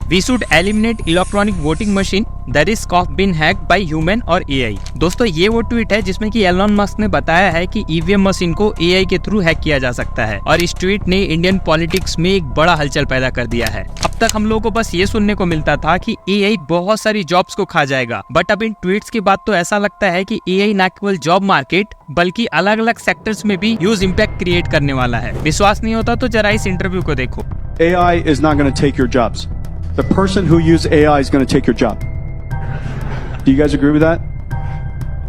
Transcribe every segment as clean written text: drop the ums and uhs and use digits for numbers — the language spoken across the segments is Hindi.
We should eliminate electronic voting machine, the risk of being hacked by human और एआई। दोस्तों ये वो ट्वीट है जिसमें कि एलन मस्क ने बताया है कि ईवीएम मशीन को एआई के थ्रू हैक किया जा सकता है, और इस ट्वीट ने इंडियन पॉलिटिक्स में एक बड़ा हलचल पैदा कर दिया है। अब तक हम लोगों को बस ये सुनने को मिलता था कि एआई बहुत सारी जॉब्स को खा जाएगा, बट अब इन ट्वीट्स के बाद तो ऐसा लगता है कि एआई न केवल जॉब मार्केट बल्कि अलग अलग सेक्टर्स में भी ह्यूज इम्पैक्ट क्रिएट करने वाला है। विश्वास नहीं होता तो जरा इस इंटरव्यू को देखो। AI is not going to take your jobs. The person who uses AI is going to take your job. Do you guys agree with that?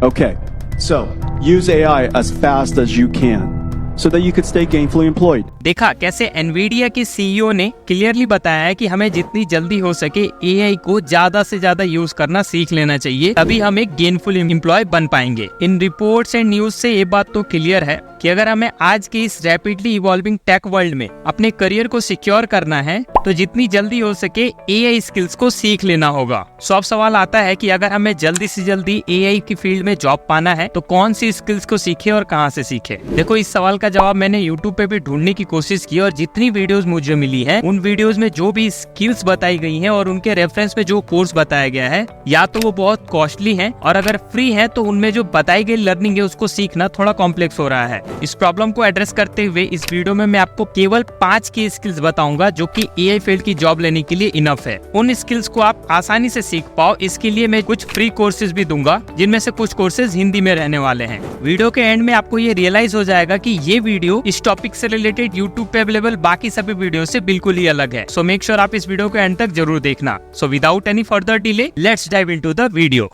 Okay. So, use AI as fast as you can so that you could stay gainfully employed. देखा कैसे एनवीडिया के सीईओ ने क्लियरली बताया है कि हमें जितनी जल्दी हो सके एआई को ज्यादा से ज्यादा यूज करना सीख लेना चाहिए, तभी हम एक गेनफुल एम्प्लॉय बन पाएंगे। इन रिपोर्ट्स एंड न्यूज से ये बात तो क्लियर है कि अगर हमें आज के इस रैपिडली इवॉल्विंग टेक वर्ल्ड में अपने करियर को सिक्योर करना है तो जितनी जल्दी हो सके एआई स्किल्स को सीख लेना होगा। सो अब सवाल आता है कि अगर हमें जल्दी से जल्दी एआई की फील्ड में जॉब पाना है तो कौन सी स्किल्स को सीखे और कहां से सीखे। देखो इस सवाल का जवाब मैंने यूट्यूब पे भी ढूंढने की कोशिश की, और जितनी वीडियोस मुझे मिली है उन वीडियोस में जो भी स्किल्स बताई गई हैं और उनके रेफरेंस में जो कोर्स बताया गया है, या तो वो बहुत कॉस्टली हैं, और अगर फ्री है तो उनमें जो बताई गई लर्निंग है उसको सीखना थोड़ा कॉम्प्लेक्स हो रहा है। इस प्रॉब्लम को एड्रेस करते हुए इस वीडियो में मैं आपको केवल 5 की स्किल्स बताऊंगा जो कि एआई फील्ड की जॉब लेने के लिए इनफ है। उन स्किल्स को आप आसानी से सीख पाओ, इसके लिए मैं कुछ फ्री कोर्सेज भी दूंगा, जिनमें से कुछ कोर्सेज हिंदी में रहने वाले हैं। वीडियो के एंड में आपको ये रियलाइज हो जाएगा कि ये वीडियो इस टॉपिक से रिलेटेड यूट्यूब पे अवेलेबल बाकी सभी वीडियो से बिल्कुल ही अलग है। सो मेक श्योर आप इस वीडियो के एंड तक जरूर देखना। So without any further delay let's dive into the video.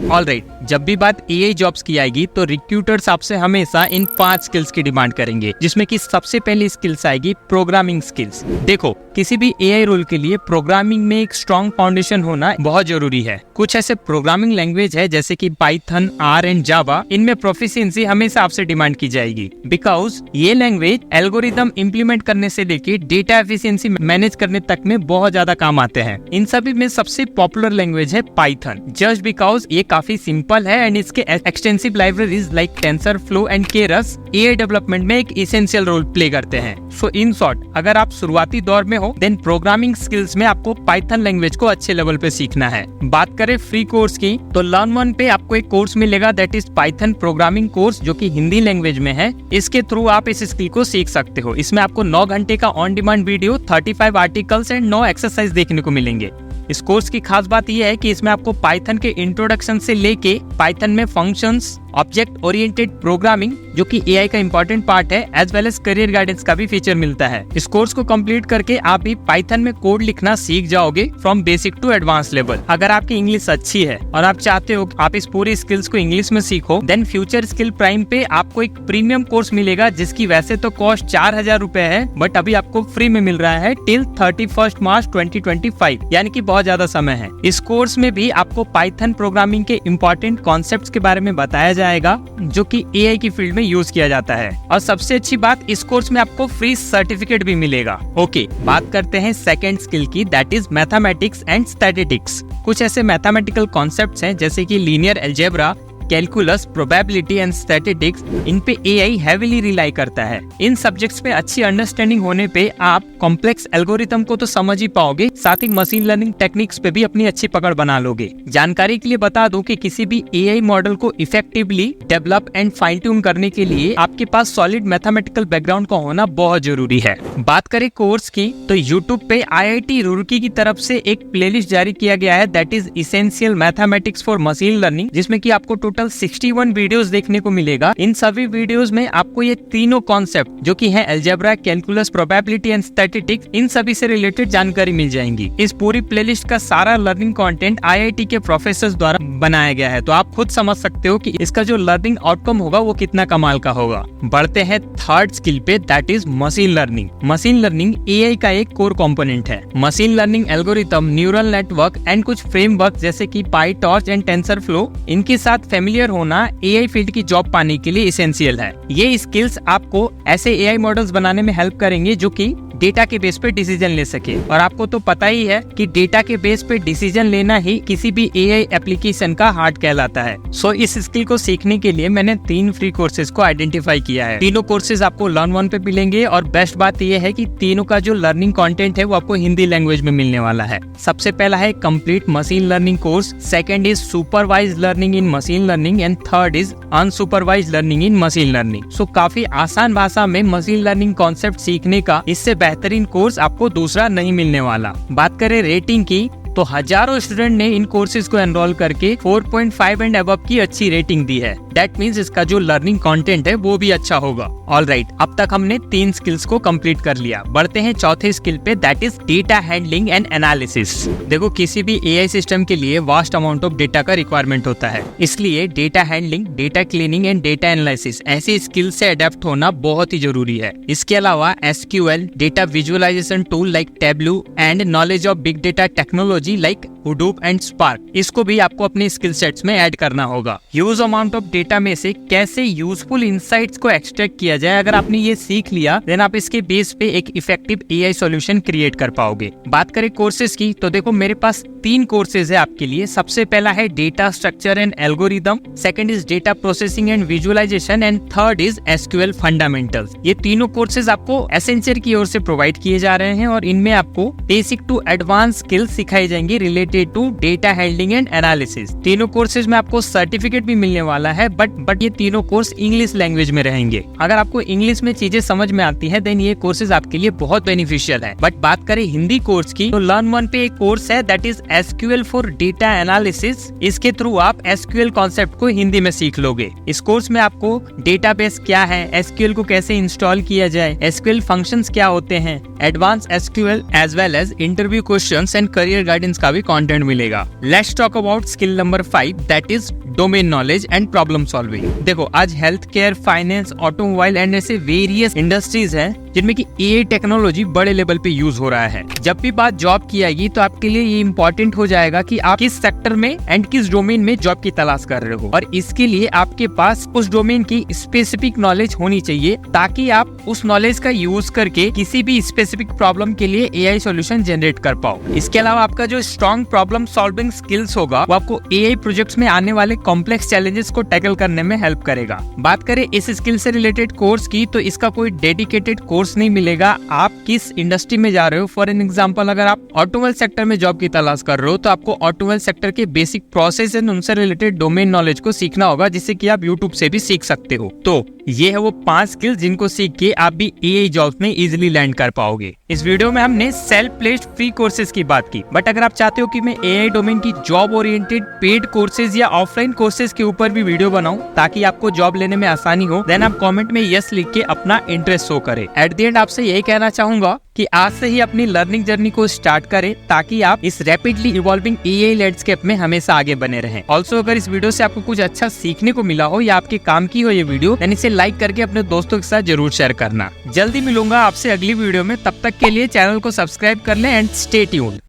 Alright, जब भी बात एआई जॉब्स की आएगी तो रिक्रूटर्स आपसे हमेशा इन 5 स्किल्स की डिमांड करेंगे, जिसमें कि सबसे पहली स्किल्स आएगी प्रोग्रामिंग स्किल्स। देखो किसी भी एआई रोल के लिए प्रोग्रामिंग में एक स्ट्रॉन्ग फाउंडेशन होना बहुत जरूरी है। कुछ ऐसे प्रोग्रामिंग लैंग्वेज है जैसे कि पाइथन, आर एंड जावा, इनमें प्रोफिशिएंसी हमेशा आपसे डिमांड की जाएगी, बिकॉज ये लैंग्वेज एल्गोरिदम इंप्लीमेंट करने से लेके डेटा एफिशिएंसी मैनेज करने तक में बहुत ज्यादा काम आते हैं। इन सभी में सबसे पॉपुलर लैंग्वेज है पाइथन, जस्ट बिकॉज ये काफी सिंपल है एंड इसके extensive libraries like TensorFlow and Keras AI development में एक एसेंशियल रोल प्ले करते हैं। सो इन शॉर्ट, अगर आप शुरुआती दौर में हो देन प्रोग्रामिंग स्किल्स में आपको पाइथन लैंग्वेज को अच्छे लेवल पे सीखना है। बात करें फ्री कोर्स की तो लर्न1 पे आपको एक कोर्स मिलेगा that is Python programming course, जो कि हिंदी लैंग्वेज में है। इसके थ्रू आप इस स्किल को सीख सकते हो। इसमें आपको 9 घंटे का on demand video, 35 articles and 9 exercise देखने को मिलेंगे। इस कोर्स की खास बात यह है कि इसमें आपको पाइथन के इंट्रोडक्शन से लेके पाइथन में फंक्शंस, ऑब्जेक्ट ओरिएंटेड प्रोग्रामिंग जो कि एआई का इंपॉर्टेंट पार्ट है, as well as career guidance का भी फीचर मिलता है। इस कोर्स को कंप्लीट करके आप भी पाइथन में कोड लिखना सीख जाओगे from basic to advance level. अगर आपकी इंग्लिश अच्छी है और आप चाहते हो आप इस पूरी स्किल्स को इंग्लिश में सीखो, देन फ्यूचर स्किल प्राइम पे आपको एक प्रीमियम कोर्स मिलेगा जिसकी वैसे तो कॉस्ट 4000 रुपए है, बट अभी आपको फ्री में मिल रहा है टिल 31 मार्च 2025, यानी कि बहुत ज्यादा समय है। इस कोर्स में भी आपको पाइथन प्रोग्रामिंग के इंपॉर्टेंट कॉन्सेप्ट्स के बारे में बताया जाएगा जो कि एआई की फील्ड में यूज किया जाता है, और सबसे अच्छी बात इस कोर्स में आपको फ्री सर्टिफिकेट भी मिलेगा। ओके, बात करते हैं सेकंड स्किल की, that is mathematics and statistics. कुछ ऐसे मैथमेटिकल कॉन्सेप्ट्स हैं जैसे कि linear algebra, calculus, probability and statistics, इन पे एआई हेवीली रिलाई करता है। इन सब्जेक्ट्स पे अच्छी अंडरस्टैंडिंग होने पे आप कॉम्प्लेक्स एल्गोरिथम को तो समझ ही पाओगे, साथ ही मशीन लर्निंग टेक्निक्स पे भी अपनी अच्छी पकड़ बना लोगे। जानकारी के लिए बता दूं कि किसी भी एआई मॉडल को effectively develop and fine tune करने के लिए आपके पास सॉलिड मैथमेटिकल बैकग्राउंड का होना बहुत जरूरी है। बात करें कोर्स की तो यूट्यूब पे आईआईटी रुड़की की तरफ से एक प्लेलिस्ट जारी किया गया है that is essential mathematics for machine learning, जिसमें कि आपको टोटल 61 वीडियोस देखने को मिलेगा। इन सभी वीडियोस में आपको ये तीनों कॉन्सेप्ट जो कि है algebra, calculus, probability and statistics, इन सभी से रिलेटेड जानकारी मिल जाएंगी। इस पूरी प्लेलिस्ट का सारा लर्निंग कंटेंट आईआईटी के प्रोफेसर्स द्वारा बनाया गया है, तो आप खुद समझ सकते हो कि इसका जो लर्निंग आउटकम होगा वो कितना कमाल का होगा। बढ़ते हैं थर्ड स्किल पे, that is machine learning. Machine learning AI का एक कोर कंपोनेंट है। Machine learning algorithm, neural network and कुछ फ्रेमवर्क जैसे कि पाईटॉर्च एंड टेंसरफ्लो, इनके साथ फेमिलियर होना एआई फील्ड की जॉब पाने के लिए एसेंशियल है। ये स्किल्स आपको ऐसे एआई मॉडल्स बनाने में हेल्प करेंगे जो कि डेटा के बेस पे डिसीजन ले सके, और आपको तो पता ही है कि डेटा के बेस पे डिसीजन लेना ही किसी भी एआई एप्लीकेशन का हार्ट कहलाता है। सो इस स्किल को सीखने के लिए मैंने 3 फ्री कोर्सेज को आइडेंटिफाई किया है। तीनों कोर्सेज आपको लर्न1 पे मिलेंगे, और बेस्ट बात यह है कि तीनों का जो लर्निंग कंटेंट है वो आपको हिंदी लैंग्वेज में मिलने वाला है। सबसे पहला है complete machine learning course, second is supervised learning in machine learning, and third is unsupervised learning in machine learning. So काफी आसान भाषा में मशीन लर्निंग कॉन्सेप्ट सीखने का इससे बेहतरीन कोर्स आपको दूसरा नहीं मिलने वाला। बात करें रेटिंग की, तो हजारों स्टूडेंट ने इन कोर्सेज को एनरोल करके 4.5 एंड अबव की अच्छी रेटिंग दी है। दैट मींस इसका जो लर्निंग कंटेंट है वो भी अच्छा होगा। ऑलराइट, अब तक हमने 3 स्किल्स को कंप्लीट कर लिया। बढ़ते हैं चौथे स्किल पे, that is data handling and analysis. देखो, किसी भी एआई सिस्टम के लिए वास्ट अमाउंट ऑफ डेटा का रिक्वायरमेंट होता है, इसलिए data handling, data cleaning and data analysis ऐसी स्किल से अडेप्ट होना बहुत ही जरूरी है। इसके अलावा SQL, data visualisation tool like Tableau and knowledge of big data technology like Hadoop and Spark, इसको भी आपको अपने स्किल सेट्स में ऐड करना होगा। ह्यूज अमाउंट ऑफ डेटा में से कैसे यूजफुल इंसाइट्स को एक्सट्रैक्ट किया जाए, अगर आपने ये सीख लिया देन आप इसके बेस पे एक इफेक्टिव एआई सॉल्यूशन क्रिएट कर पाओगे। बात करें कोर्सेज की, तो देखो मेरे पास 3 कोर्सेज है आपके लिए। सबसे पहला है data structure and algorithm, second is data processing and visualisation, and third is SQL fundamentals. ये तीनों कोर्सेज आपको एसेंशियल की ओर से प्रोवाइड किए जा रहे हैं, और इनमें आपको बेसिक टू एडवांस स्किल्स सिखाई जाएंगी related to data handling and analysis. तीनों कोर्सेज में आपको सर्टिफिकेट भी मिलने वाला है, बट ये तीनों कोर्स इंग्लिश लैंग्वेज में रहेंगे। अगर आपको इंग्लिश में चीजें समझ में आती है देन ये कोर्सेज आपके लिए बहुत बेनिफिशियल है। बट बात करें हिंदी कोर्स की, तो लर्न1 पे एक कोर्स है that is SQL for data analysis. इसके थ्रू आप एसक्यूएल कॉन्सेप्ट को हिंदी में सीख लोगे। इस कोर्स में आपको डेटाबेस क्या है, एसक्यूएल को कैसे इंस्टॉल किया जाए, एसक्यूएल फंक्शंस क्या होते हैं, advance SQL as well as interview questions and career guidance का भी कंटेंट मिलेगा। Let's talk about skill number 5, that is domain knowledge and problem solving. देखो, आज health care, finance, automobile and ऐसे वेरियस इंडस्ट्रीज हैं जिनमें की एआई टेक्नोलॉजी बड़े लेवल पे यूज हो रहा है। जब भी बात जॉब की आएगी तो आपके लिए ये इंपॉर्टेंट हो जाएगा कि आप किस सेक्टर में एंड किस डोमेन में जॉब की तलाश कर रहे हो, और इसके लिए आपके पास उस डोमेन की स्पेसिफिक नॉलेज होनी चाहिए ताकि आप उस नॉलेज का यूज करके किसी भी स्पेसिफिक प्रॉब्लम के लिए एआई सॉल्यूशन जनरेट कर पाओ। इसके अलावा आपका जो स्ट्रॉन्ग प्रॉब्लम सॉल्विंग स्किल्स होगा वो आपको एआई प्रोजेक्ट्स में आने वाले कॉम्प्लेक्स चैलेंजेस को टैकल करने में हेल्प करेगा। बात करें इस स्किल से रिलेटेड कोर्स की, तो इसका कोई डेडिकेटेड कोर्स नहीं मिलेगा। आप किस इंडस्ट्री में जा रहे हो, फॉर एन एग्जांपल अगर आप ऑटोमोबाइल सेक्टर में जॉब की तलाश कर रहे हो तो आपको ऑटोमोबाइल सेक्टर के बेसिक प्रोसेस एंड उनसे रिलेटेड डोमेन नॉलेज को सीखना होगा, जिससे कि आप यूट्यूब से भी सीख सकते हो। तो ये है वो 5 स्किल्स जिनको सीख के आप भी एआई जॉब्स में इजीली लैंड कर पाओगे। इस वीडियो में हमने सेल्फ प्लेस्ड फ्री कोर्सेज की बात की, बट अगर आप चाहते हो कि मैं एआई डोमेन की जॉब ओरिएंटेड पेड कोर्सेज या ऑफलाइन कोर्सेज के ऊपर भी वीडियो बनाऊं ताकि आपको जॉब लेने में आसानी हो, देन आप कमेंट में यस लिख के अपना इंटरेस्ट शो करें। एट द एंड आपसे यही कहना चाहूंगा कि आज से ही अपनी लर्निंग जर्नी को स्टार्ट करें ताकि आप इस रैपिडली इवॉल्विंग एआई लैंडस्केप में हमेशा आगे बने रहें। ऑल्सो अगर इस वीडियो से आपको कुछ अच्छा सीखने को मिला हो या आपके काम की हो ये वीडियो, देन इसे लाइक करके अपने दोस्तों के साथ जरूर शेयर करना। जल्दी मिलूंगा आपसे अगली वीडियो में, तब तक के लिए चैनल को सब्सक्राइब कर लें एंड स्टे ट्यून्ड।